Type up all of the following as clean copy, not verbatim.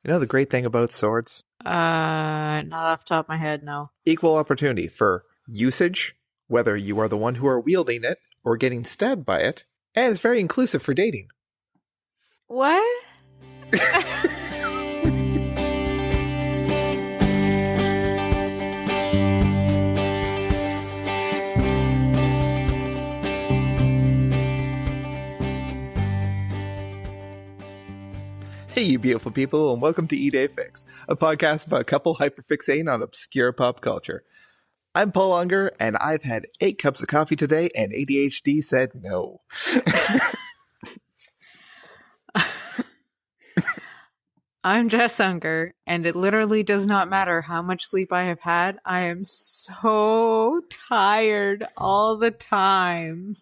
You know the great thing about swords? Not off the top of my head, no. Equal opportunity for usage, whether you are the one who are wielding it or getting stabbed by it, and it's very inclusive for dating. What? Hey, you beautiful people, and welcome to E-Day Fix, a podcast about a couple hyperfixating on obscure pop culture. I'm Paul Unger, and I've had 8 cups of coffee today, and ADHD said no. I'm Jess Unger, and it literally does not matter how much sleep I have had. I am so tired all the time.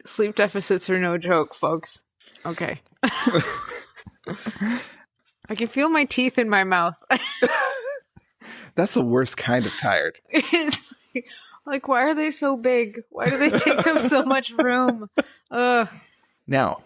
Sleep deficits are no joke, folks. Okay. I can feel my teeth in my mouth. That's the worst kind of tired. It's like, why are they so big? Why do they take up so much room? Ugh. Now,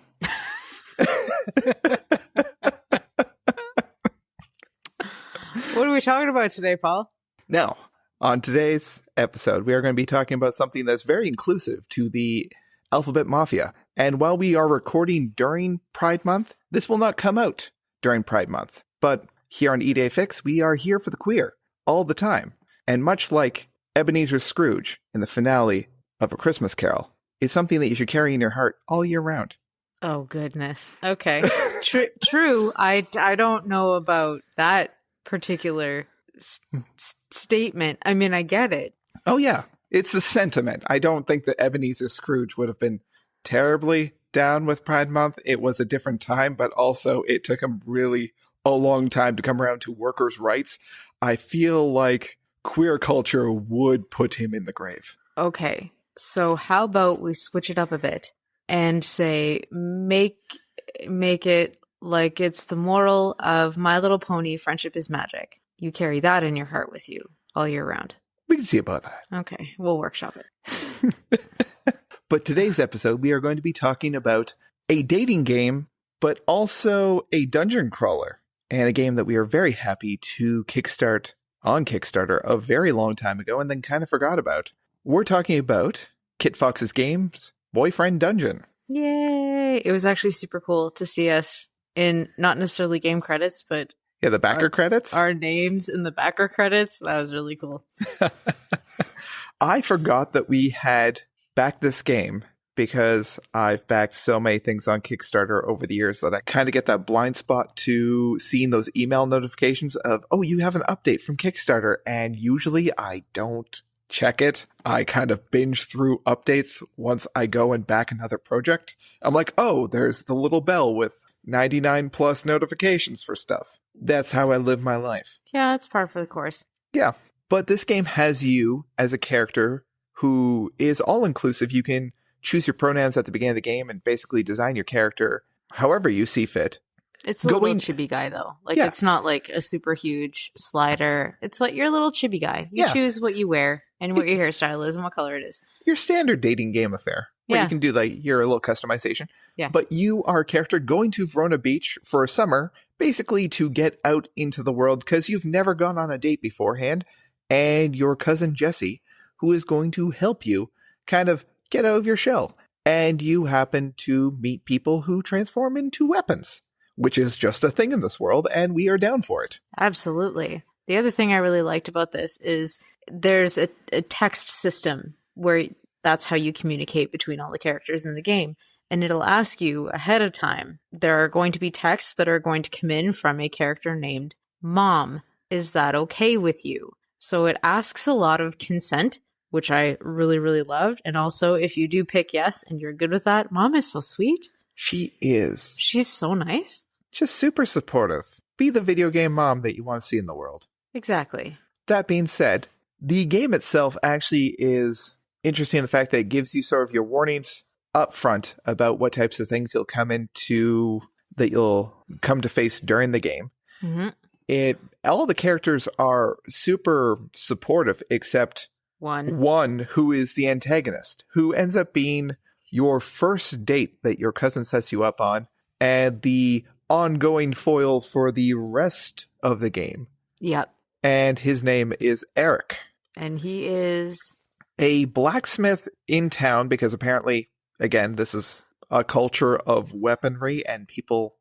What are we talking about today, Paul? Now, on today's episode, we are going to be talking about something that's very inclusive to the Alphabet Mafia. And while we are recording during Pride Month, this will not come out during Pride Month. But here on E-Day Fix, we are here for the queer all the time. And much like Ebenezer Scrooge in the finale of A Christmas Carol, it's something that you should carry in your heart all year round. Oh, goodness. Okay. True. I don't know about that particular statement. I mean, I get it. Oh, yeah. It's the sentiment. I don't think that Ebenezer Scrooge would have been terribly down with Pride Month. It was a different time, but also it took him really a long time to come around to workers' rights. I feel like queer culture would put him in the grave. Okay. So how about we switch it up a bit and say, make it like it's the moral of My Little Pony, Friendship is Magic. You carry that in your heart with you all year round. We can see about that. Okay, we'll workshop it. But today's episode, we are going to be talking about a dating game, but also a dungeon crawler, and a game that we are very happy to kickstart on Kickstarter a very long time ago and then kind of forgot about. We're talking about Kitfox Games Boyfriend Dungeon. Yay! It was actually super cool to see us in not necessarily game credits, but Yeah, the backer credits? Our names in the backer credits. That was really cool. I forgot that we had backed this game because I've backed so many things on Kickstarter over the years that I kind of get that blind spot to seeing those email notifications of, oh, you have an update from Kickstarter. And usually I don't check it. I kind of binge through updates once I go and back another project. I'm like, oh, there's the little bell with 99 plus notifications for stuff. That's how I live my life. Yeah, it's par for the course. Yeah, but this game has you as a character who is all-inclusive. You can choose your pronouns at the beginning of the game and basically design your character however you see fit. It's a little chibi guy, though. Like, Yeah. It's not like a super huge slider. It's like your little chibi guy. You Yeah. choose what you wear and what your hairstyle is and what color it is. Your standard dating game affair, where Yeah. you can do like your little customization. Yeah. But you are a character going to Verona Beach for a summer, basically to get out into the world because you've never gone on a date beforehand, and your cousin Jessie, who is going to help you kind of get out of your shell. And you happen to meet people who transform into weapons, which is just a thing in this world, and we are down for it. Absolutely. The other thing I really liked about this is there's a text system where that's how you communicate between all the characters in the game. And it'll ask you ahead of time, there are going to be texts that are going to come in from a character named Mom. Is that okay with you? So it asks a lot of consent, which I really, really loved. And also, if you do pick yes and you're good with that, Mom is so sweet. She is She's so nice. just super supportive. Be the video game mom that you want to see in the world. Exactly. That being said, the game itself actually is interesting in the fact that it gives you sort of your warnings up front about what types of things you'll come to face during the game. Mm-hmm. All the characters are super supportive except One. one who is the antagonist, who ends up being your first date that your cousin sets you up on, and the ongoing foil for the rest of the game. Yep. And his name is Eric. And he is a blacksmith in town, because apparently, again, this is a culture of weaponry and people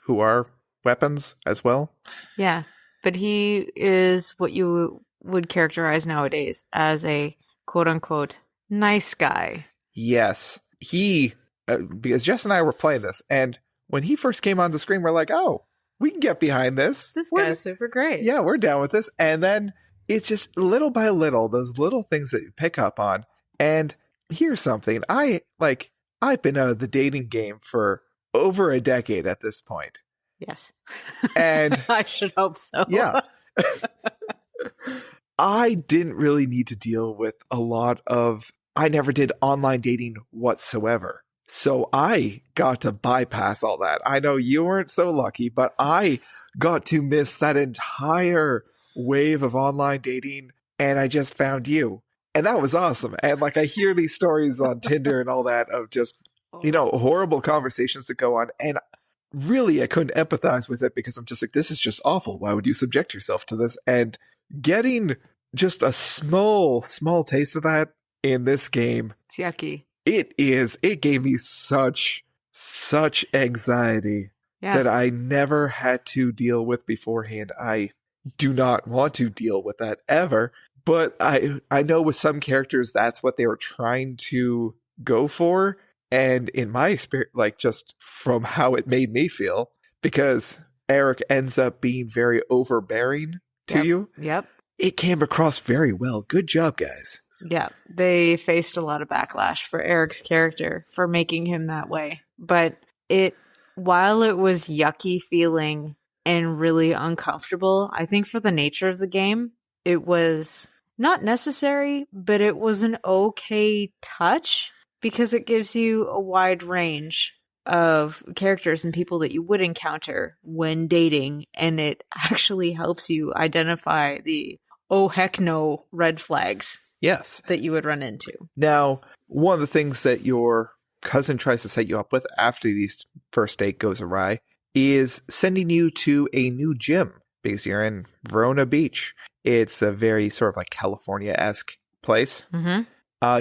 who are weapons as well. Yeah, but he is what you would characterize nowadays as a quote-unquote nice guy. Yes. He, because Jess and I were playing this, and when he first came on the screen, we're like, oh, we can get behind this. This guy's super great. Yeah, we're down with this. And then it's just little by little, those little things that you pick up on. And here's something. I've been out of the dating game for over a decade at this point. Yes. And I should hope so. Yeah. I didn't really need to deal with I never did online dating whatsoever. So I got to bypass all that. I know you weren't so lucky, but I got to miss that entire wave of online dating, and I just found you. And that was awesome. And I hear these stories on Tinder and all that of just, horrible conversations that go on. And really, I couldn't empathize with it because I'm just like, this is just awful. Why would you subject yourself to this? And getting just a small taste of that in this game. It's yucky. It gave me such anxiety that I never had to deal with beforehand. I do not want to deal with that ever. But I know with some characters, that's what they were trying to go for. And in my experience, just from how it made me feel, because Eric ends up being very overbearing to you. Yep. It came across very well. Good job, guys. Yeah. They faced a lot of backlash for Eric's character for making him that way. But while it was yucky feeling and really uncomfortable, I think for the nature of the game, it was not necessary, but it was an okay touch because it gives you a wide range of characters and people that you would encounter when dating, and it actually helps you identify the oh heck no red flags. Yes. That you would run into. Now, one of the things that your cousin tries to set you up with after the first date goes awry is sending you to a new gym because you're in Verona Beach. It's a very sort of California-esque place. Mm-hmm.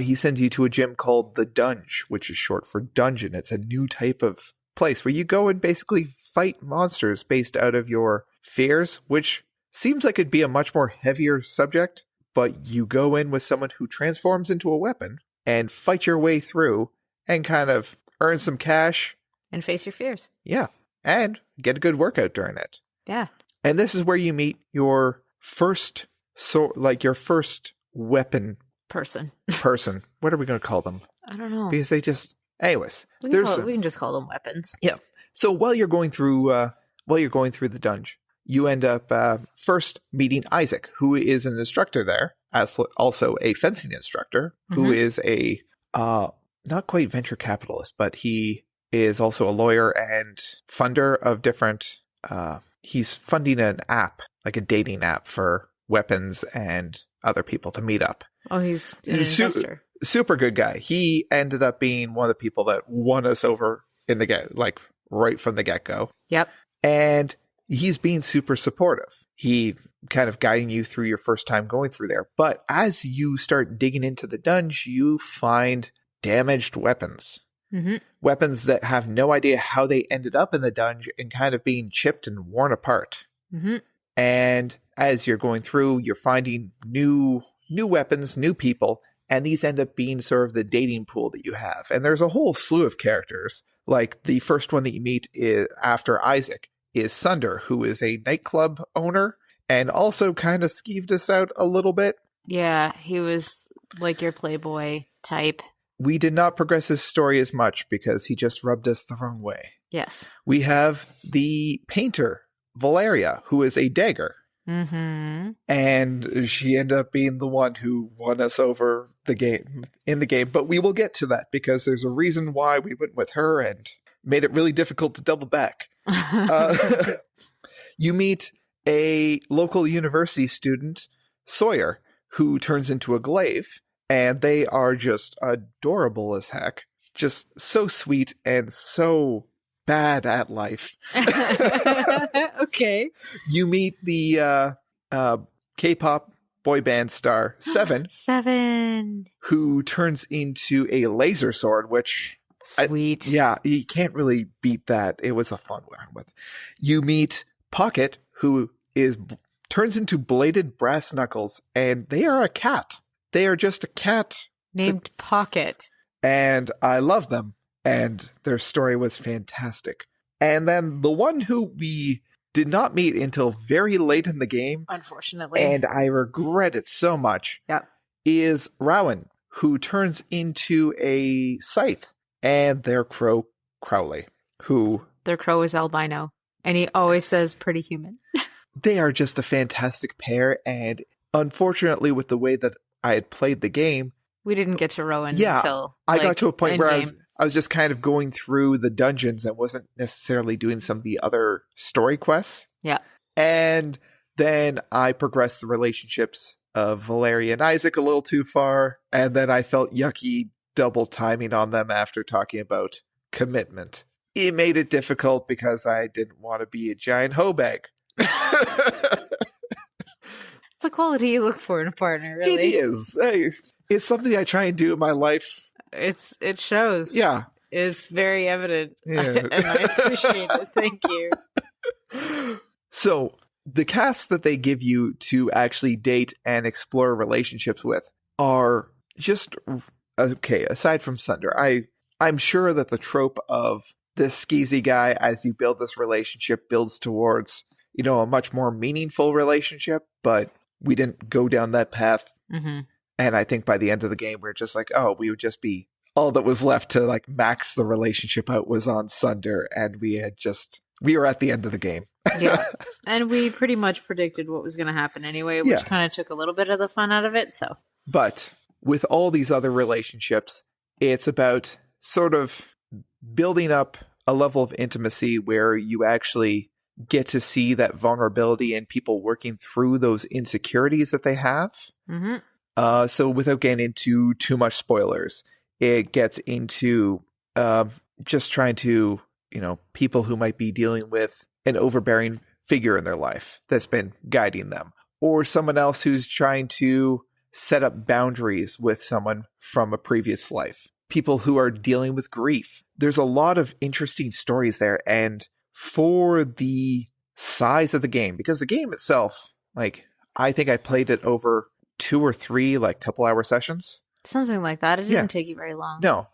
He sends you to a gym called the Dunge, which is short for dungeon. It's a new type of place where you go and basically fight monsters based out of your fears, which seems like it'd be a much more heavier subject, but you go in with someone who transforms into a weapon and fight your way through and kind of earn some cash. And face your fears. Yeah. And get a good workout during it. Yeah. And this is where you meet your first, your first weapon person. What are we going to call them? I don't know. Because they just, anyways. We can just call them weapons. Yeah. So while you're going through the dungeon, you end up first meeting Isaac, who is an instructor there, as also a fencing instructor, who is a not quite venture capitalist, but he is also a lawyer and funder of different. He's funding an app, like a dating app for weapons and other people to meet up. Oh, he's an investor. Super good guy. He ended up being one of the people that won us over in the right from the get-go. Yep. And he's being super supportive. He kind of guiding you through your first time going through there. But as you start digging into the dungeon, you find damaged weapons. Mm-hmm. Weapons that have no idea how they ended up in the dungeon and kind of being chipped and worn apart. Mm-hmm. And as you're going through, you're finding new weapons, new people, and these end up being sort of the dating pool that you have. And there's a whole slew of characters. Like the first one that you meet is after Isaac is Sunder, who is a nightclub owner and also kind of skeeved us out a little bit. Yeah, he was like your playboy type. We did not progress his story as much because he just rubbed us the wrong way. Yes. We have the painter, Valeria, who is a dagger. Mm-hmm. And she ended up being the one who won us over in the game. But we will get to that because there's a reason why we went with her and made it really difficult to double back. You meet a local university student, Sawyer, who turns into a glaive, and they are just adorable as heck. just so sweet and so bad at life. Okay. You meet the K-pop boy band star Seven, who turns into a laser sword, which sweet. You can't really beat that. It was a fun one with. You meet Pocket, who turns into bladed brass knuckles, and they are a cat. They are just a cat named Pocket. And I love them, and their story was fantastic. And then the one who we did not meet until very late in the game, unfortunately, and I regret it so much, is Rowan, who turns into a scythe, and their crow, Crowley, who... Their crow is albino, and he always says pretty human. They are just a fantastic pair, and unfortunately, with the way that I had played the game, we didn't get to Rowan until I got to a point where I was just kind of going through the dungeons and wasn't necessarily doing some of the other story quests. Yeah. And then I progressed the relationships of Valeria and Isaac a little too far, and then I felt yucky double timing on them after talking about commitment. It made it difficult because I didn't want to be a giant hoe bag. It's a quality you look for in a partner, really. It is. It's something I try and do in my life. It shows. Yeah. It's very evident. Yeah. And I appreciate it. Thank you. So the casts that they give you to actually date and explore relationships with are just okay. Aside from Sunder, I'm sure that the trope of this skeezy guy, as you build this relationship, builds towards, a much more meaningful relationship, but we didn't go down that path. Mm-hmm. And I think by the end of the game, we're just like, we would just be, all that was left to like max the relationship out was on Sunder, and we were at the end of the game. Yeah. And we pretty much predicted what was going to happen anyway, which kind of took a little bit of the fun out of it. So, but with all these other relationships, it's about sort of building up a level of intimacy where you actually get to see that vulnerability and people working through those insecurities that they have. Mm-hmm. So without getting into too much spoilers, it gets into just trying to, people who might be dealing with an overbearing figure in their life that's been guiding them, or someone else who's trying to set up boundaries with someone from a previous life. People who are dealing with grief. There's a lot of interesting stories there, and for the size of the game, because the game itself, I think I played it over 2 or 3 couple hour sessions. Something like that. It didn't take you very long. No.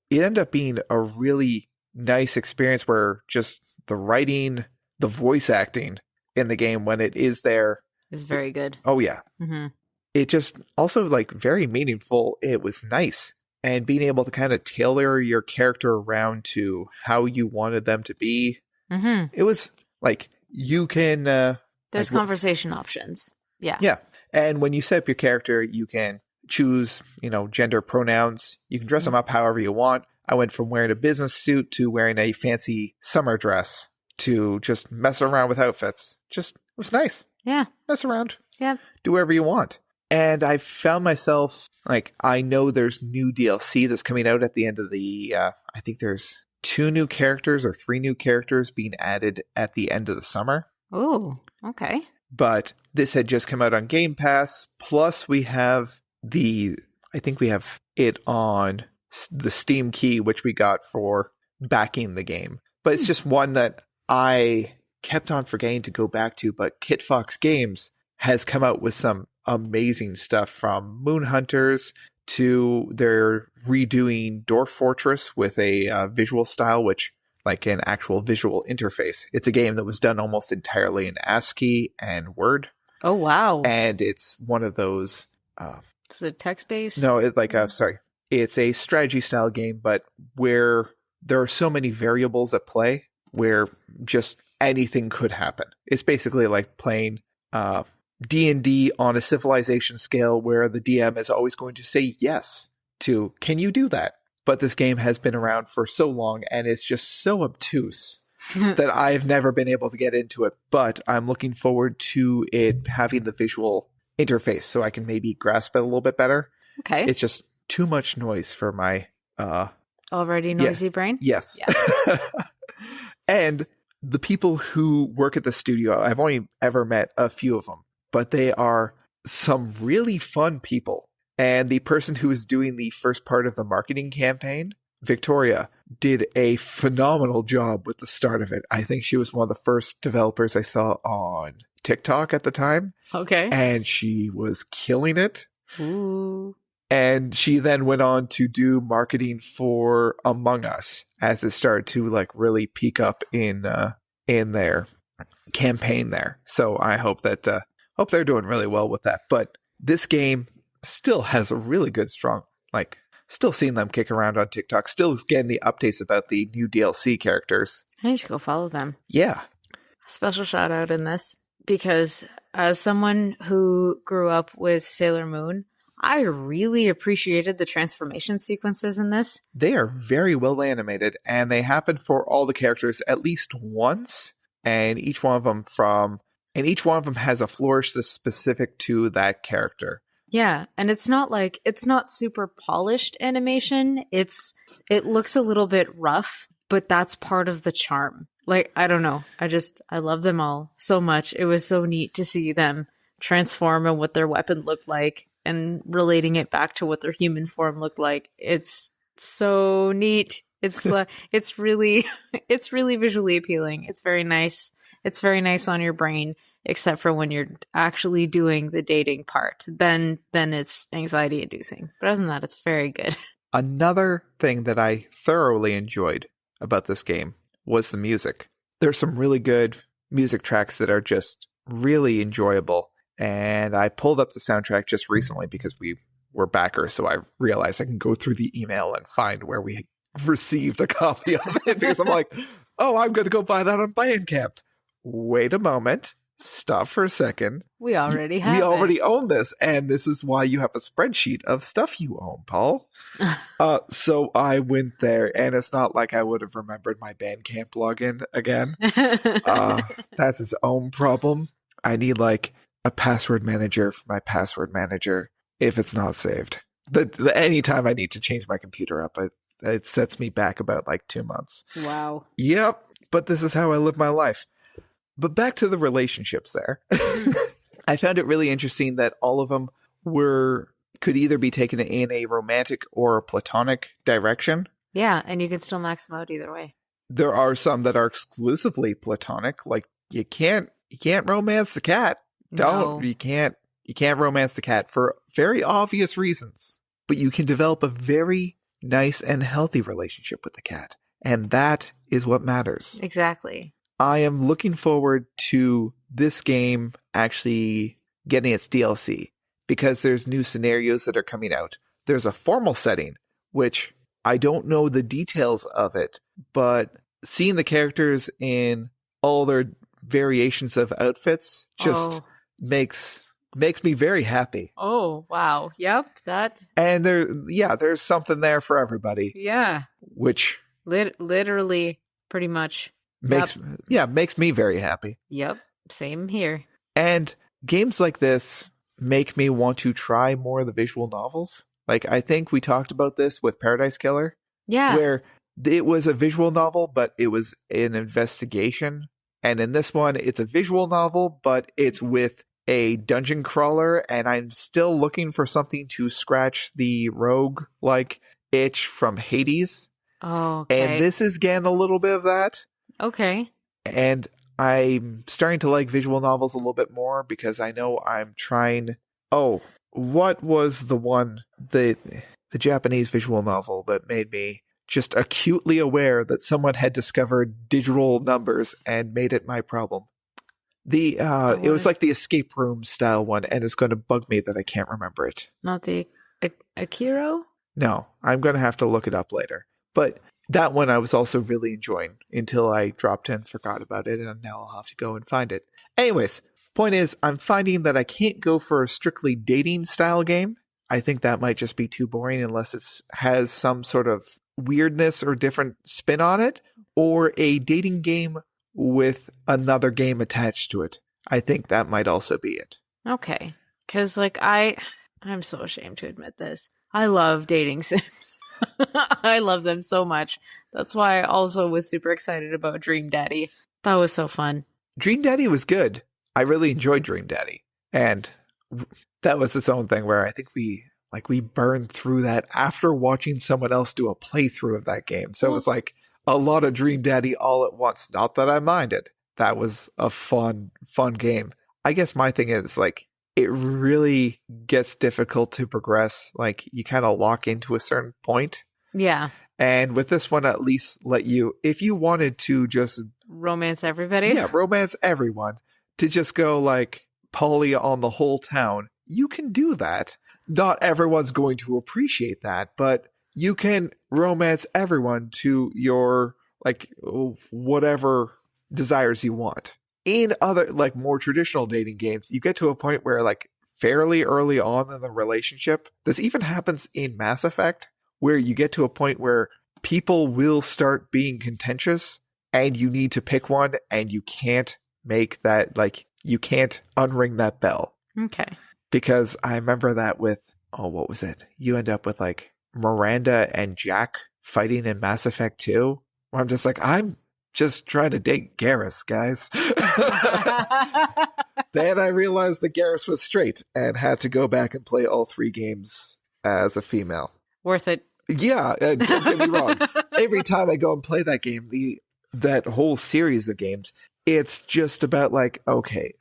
It ended up being a really nice experience where just the writing, the voice acting in the game when it is there is very good. Oh yeah. Mm-hmm. It just also very meaningful. It was nice. And being able to kind of tailor your character around to how you wanted them to be. Mm-hmm. It was you can... There's conversation options. Yeah. Yeah. And when you set up your character, you can choose, gender pronouns. You can dress them up however you want. I went from wearing a business suit to wearing a fancy summer dress to just mess around with outfits. It was nice. Yeah. Mess around. Yeah. Do whatever you want. And I found myself, I know there's new DLC that's coming out at the end of the, I think there's 2 new characters or 3 new characters being added at the end of the summer. Oh, okay. But this had just come out on Game Pass. Plus we have I think we have it on the Steam key, which we got for backing the game. But it's just one that I kept on forgetting to go back to. But Kitfox Games has come out with some amazing stuff, from Moon Hunters to they're redoing Dwarf Fortress with a visual style, which an actual visual interface. It's a game that was done almost entirely in ASCII and Word. Oh, wow. And it's one of those... is it text-based? No, it's sorry. It's a strategy style game, but where there are so many variables at play where just anything could happen. It's basically like playing D&D on a civilization scale where the DM is always going to say yes to, can you do that? But this game has been around for so long and it's just so obtuse that I've never been able to get into it. But I'm looking forward to it having the visual interface so I can maybe grasp it a little bit better. Okay. It's just too much noise for my Already Noisy Brain? Yes. Yeah. And the people who work at the studio, I've only ever met a few of them, but they are some really fun people. And the person who is doing the first part of the marketing campaign, Victoria, did a phenomenal job with the start of it. I think she was one of the first developers I saw on TikTok at the time. Okay. And she was killing it. Ooh. And she then went on to do marketing for Among Us as it started to like really peak up in their campaign there. So I hope that hope they're doing really well with that. But this game still has a really good, strong, like still seeing them kick around on TikTok, still getting the updates about the new DLC characters. I need to go follow them. Yeah. Special shout out in this because as someone who grew up with Sailor Moon, I really appreciated the transformation sequences in this. They are very well animated, and they happen for all the characters at least once, and each one of them has a flourish that's specific to that character. Yeah, and it's not super polished animation. It looks a little bit rough, but that's part of the charm. Like, I don't know. I love them all so much. It was so neat to see them transform and what their weapon looked like, and relating it back to what their human form looked like. It's so neat. It's really visually appealing. It's very nice. It's very nice on your brain, except for when you're actually doing the dating part. Then it's anxiety inducing. But other than that, it's very good. Another thing that I thoroughly enjoyed about this game was the music. There's some really good music tracks that are just really enjoyable. And I pulled up the soundtrack just recently because we were backers, so I realized I can go through the email and find where we received a copy of it, because I'm like, oh, I'm going to go buy that on Bandcamp. Wait a moment. Stop for a second. We already own this, and this is why you have a spreadsheet of stuff you own, Paul. So I went there, and it's not like I would have remembered my Bandcamp login again. That's its own problem. I need like a password manager for my password manager if it's not saved. Anytime I need to change my computer up, it sets me back about like 2 months. Wow. Yep, but this is how I live my life. But back to the relationships there. I found it really interesting that all of them could either be taken in a romantic or a platonic direction. Yeah, and you can still max them out either way. There are some that are exclusively platonic, like you can't romance the cat. No. You can't romance the cat for very obvious reasons. But you can develop a very nice and healthy relationship with the cat. And that is what matters. Exactly. I am looking forward to this game actually getting its DLC, because there's new scenarios that are coming out. There's a formal setting, which I don't know the details of it, but seeing the characters in all their variations of outfits just makes me very happy. Oh, wow. Yep, that. And there's something there for everybody. Yeah. Which literally pretty much makes me very happy. Yep, same here. And games like this make me want to try more of the visual novels. Like, I think we talked about this with Paradise Killer. Yeah. Where it was a visual novel, but it was an investigation. And in this one, it's a visual novel, but it's with a dungeon crawler, and I'm still looking for something to scratch the rogue-like itch from Hades. Oh, okay. And this is getting a little bit of that. Okay. And I'm starting to like visual novels a little bit more, because I know I'm trying... Oh, what was the one, the Japanese visual novel that made me just acutely aware that someone had discovered digital numbers and made it my problem? It was like the escape room style one, and it's going to bug me that I can't remember it. Not the Akiro? No, I'm going to have to look it up later. But that one I was also really enjoying until I dropped and forgot about it, and now I'll have to go and find it. Anyways, point is, I'm finding that I can't go for a strictly dating style game. I think that might just be too boring unless it has some sort of weirdness or different spin on it, or a dating game with another game attached to it. I think that might also be it. Okay. Because, like, I'm so ashamed to admit this. I love dating sims. I love them so much. That's why I also was super excited about Dream Daddy. That was so fun. Dream Daddy was good. I really enjoyed Dream Daddy. And that was its own thing where I think we burned through that after watching someone else do a playthrough of that game. So it was like a lot of Dream Daddy all at once. Not that I minded. That was a fun game. I guess my thing is like, it really gets difficult to progress. Like you kind of lock into a certain point. Yeah. And with this one, at least let you, if you wanted to just romance everybody. Yeah, romance everyone. To just go like poly on the whole town. You can do that. Not everyone's going to appreciate that, but you can romance everyone to your like whatever desires you want. In other like more traditional dating games, you get to a point where like fairly early on in the relationship, this even happens in Mass Effect, where you get to a point where people will start being contentious and you need to pick one and you can't make that, like, you can't unring that bell. Okay. Because I remember that with, what was it? You end up with like Miranda and Jack fighting in Mass Effect 2, where I'm just like, I'm just trying to date Garrus, guys. Then I realized that Garrus was straight and had to go back and play all 3 games as a female. Worth it. Yeah, don't get me wrong. Every time I go and play that game, that whole series of games, it's just about like, okay,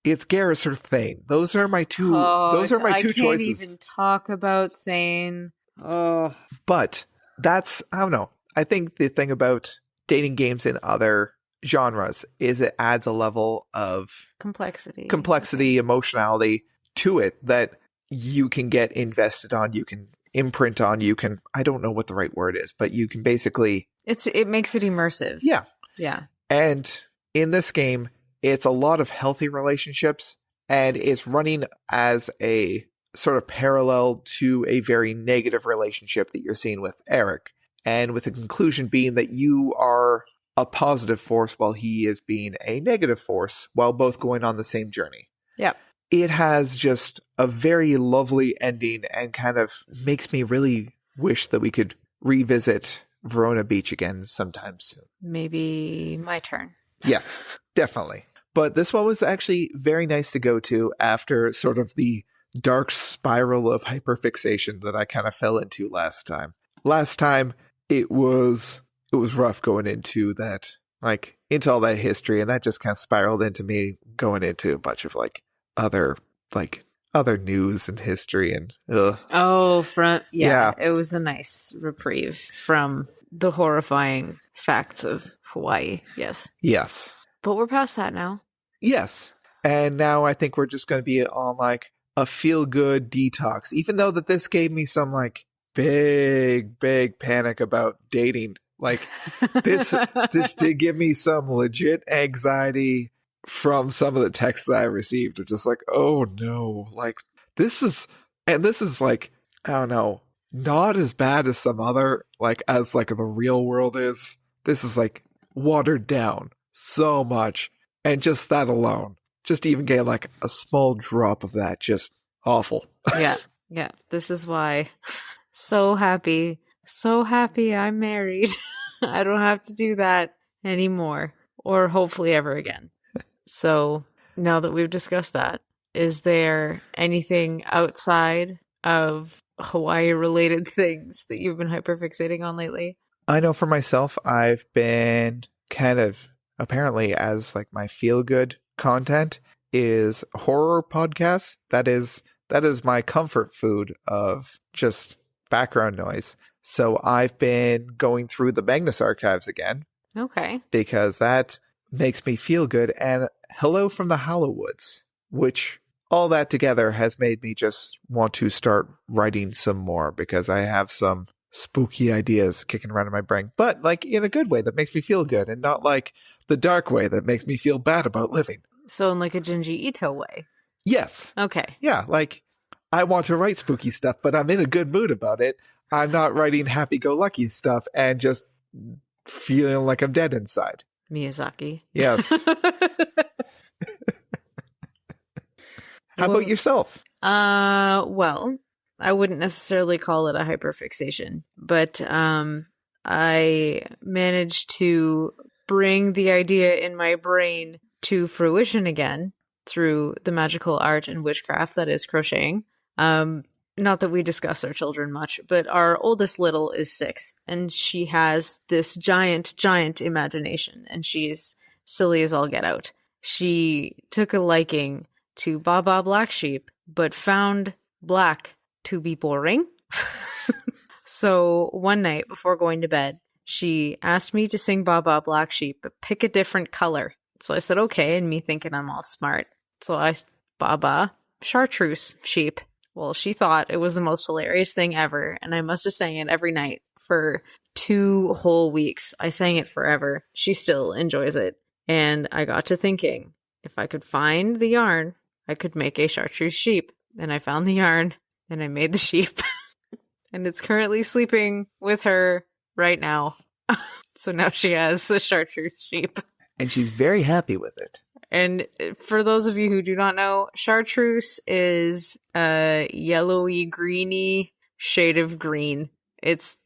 it's Garrus or Thane. Those are my two. Those are my two choices. I can't even talk about Thane. Oh, but that's, I don't know. I think the thing about dating games in other genres is it adds a level of complexity, emotionality to it that you can get invested on. You can imprint on. You can, I don't know what the right word is, but you can basically. It makes it immersive. Yeah. Yeah. And in this game, it's a lot of healthy relationships, and it's running as a sort of parallel to a very negative relationship that you're seeing with Eric. And with the conclusion being that you are a positive force while he is being a negative force, while both going on the same journey. Yeah. It has just a very lovely ending and kind of makes me really wish that we could revisit Verona Beach again sometime soon. Maybe my turn. Yes, definitely. But this one was actually very nice to go to after sort of the dark spiral of hyperfixation that I kind of fell into last time. Last time, it was rough going into that, like, into all that history, and that just kind of spiraled into me going into a bunch of, like, other news and history and ugh. Oh, yeah, it was a nice reprieve from the horrifying facts of Hawaii. Yes. But we're past that now. Yes. And now I think we're just going to be on like a feel-good detox, even though that this gave me some like big panic about dating. Like this did give me some legit anxiety from some of the texts that I received. It's just like, oh no, like this is like, I don't know, not as bad as some other, like as like the real world is. This is like watered down so much. And just that alone, just even getting like a small drop of that, just awful. Yeah. This is why. So happy I'm married. I don't have to do that anymore, or hopefully ever again. So now that we've discussed that, is there anything outside of Hawaii-related things that you've been hyperfixating on lately? I know for myself, I've been kind of, apparently as like my feel-good content is horror podcasts. That is my comfort food of just background noise. So I've been going through the Magnus archives again. Okay. Because that makes me feel good. And Hello from the Hallowoods, which all that together has made me just want to start writing some more because I have some spooky ideas kicking around in my brain, but like in a good way that makes me feel good and not like the dark way that makes me feel bad about living. So in like a Junji Ito way? Yes. Okay. Yeah, like I want to write spooky stuff, but I'm in a good mood about it. I'm not writing happy-go-lucky stuff and just feeling like I'm dead inside. Miyazaki. Yes. How about yourself? Well, I wouldn't necessarily call it a hyperfixation, but I managed to bring the idea in my brain to fruition again through the magical art and witchcraft that is crocheting. Not that we discuss our children much, but our oldest little is 6, and she has this giant imagination, and she's silly as all get out. She took a liking to Baba Black Sheep, but found black to be boring. So one night before going to bed, she asked me to sing Baba Black Sheep, but pick a different color. So I said, okay, and me thinking I'm all smart. So Baba Chartreuse Sheep. Well, she thought it was the most hilarious thing ever, and I must have sang it every night for 2 whole weeks. I sang it forever. She still enjoys it. And I got to thinking, if I could find the yarn, I could make a chartreuse sheep. And I found the yarn, and I made the sheep. And it's currently sleeping with her right now. So now she has a chartreuse sheep. And she's very happy with it. And for those of you who do not know, chartreuse is a yellowy, greeny shade of green. It's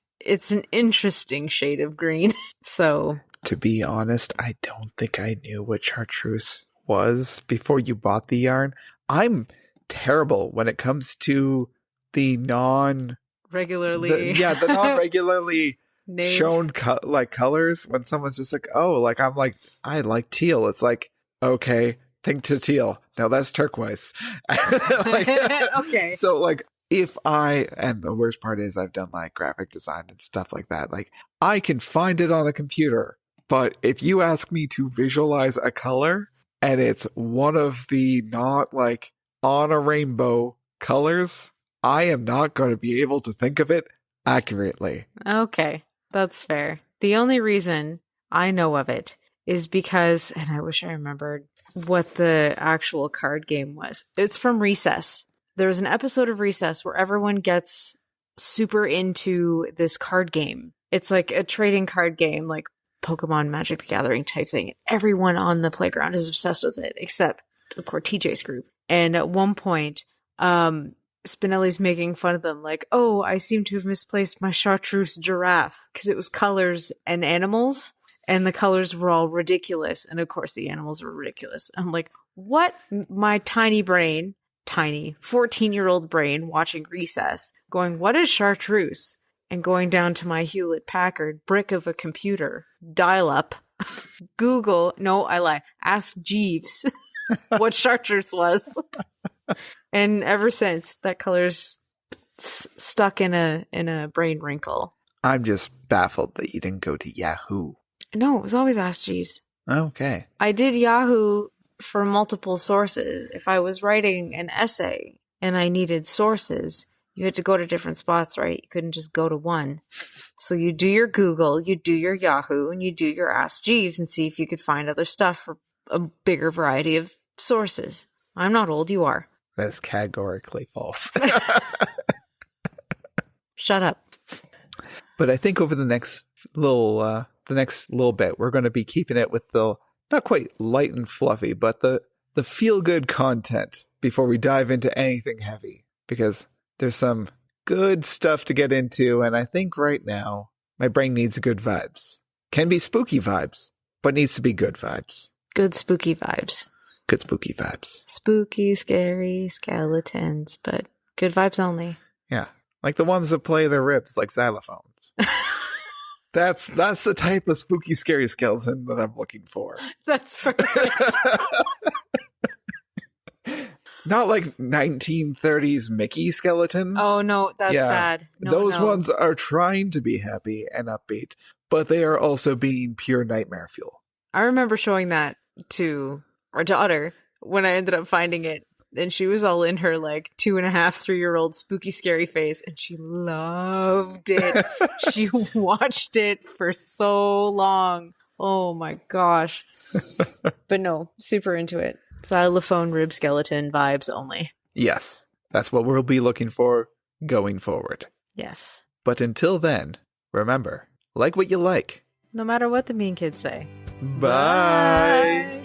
an interesting shade of green. So, to be honest, I don't think I knew what chartreuse was before you bought the yarn. I'm terrible when it comes to the non-regularly shown colors. When someone's just like, oh, like I'm like, I like teal. It's like, okay, think to teal. No, that's turquoise. Okay. So like and the worst part is I've done like graphic design and stuff like that. Like I can find it on a computer, but if you ask me to visualize a color and it's one of the not like on a rainbow colors, I am not going to be able to think of it accurately. Okay, that's fair. The only reason I know of it is because, and I wish I remembered what the actual card game was. It's from Recess. There was an episode of Recess where everyone gets super into this card game. It's like a trading card game, like Pokemon Magic the Gathering type thing. Everyone on the playground is obsessed with it, except, of course, TJ's group. And at one point, Spinelli's making fun of them, like, oh, I seem to have misplaced my chartreuse giraffe, because it was colors and animals, and the colors were all ridiculous, and of course the animals were ridiculous. I'm like, what? My tiny 14-year-old brain watching Recess, going, what is chartreuse? And going down to my Hewlett-Packard brick of a computer, dial-up, Google, no, I lie, ask Jeeves what chartreuse was. And ever since, that color's stuck in a brain wrinkle. I'm just baffled that you didn't go to Yahoo. No, it was always Ask Jeeves. Okay. I did Yahoo for multiple sources. If I was writing an essay and I needed sources, you had to go to different spots, right? You couldn't just go to one. So you do your Google, you do your Yahoo, and you do your Ask Jeeves and see if you could find other stuff for a bigger variety of sources. I'm not old, you are. That's categorically false. Shut up. But I think over the next little bit, we're going to be keeping it with the not quite light and fluffy, but the feel-good content before we dive into anything heavy, because there's some good stuff to get into, and I think right now my brain needs good vibes. Can be spooky vibes, but needs to be good vibes. Good spooky vibes. Good spooky vibes. Spooky, scary skeletons, but good vibes only. Yeah. Like the ones that play their ribs like xylophones. That's the type of spooky, scary skeleton that I'm looking for. That's perfect. Not like 1930s Mickey skeletons. Oh, no, that's bad. No, those ones are trying to be happy and upbeat, but they are also being pure nightmare fuel. I remember showing that to our daughter when I ended up finding it, and she was all in her like 2.5, 3-year-old spooky scary face, and she loved it. She watched it for so long. Oh my gosh. But no, super into it. Xylophone rib skeleton vibes only. Yes, that's what we'll be looking for going forward. Yes. But until then, remember, like what you like. No matter what the mean kids say. Bye. Bye.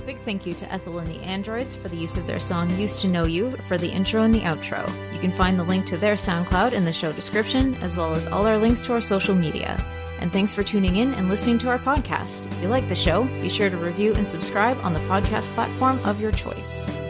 Big thank you to Ethel and the Androids for the use of their song Used to Know You for the intro and the outro. You can find the link to their SoundCloud in the show description, as well as all our links to our social media. And thanks for tuning in and listening to our podcast. If you like the show, be sure to review and subscribe on the podcast platform of your choice.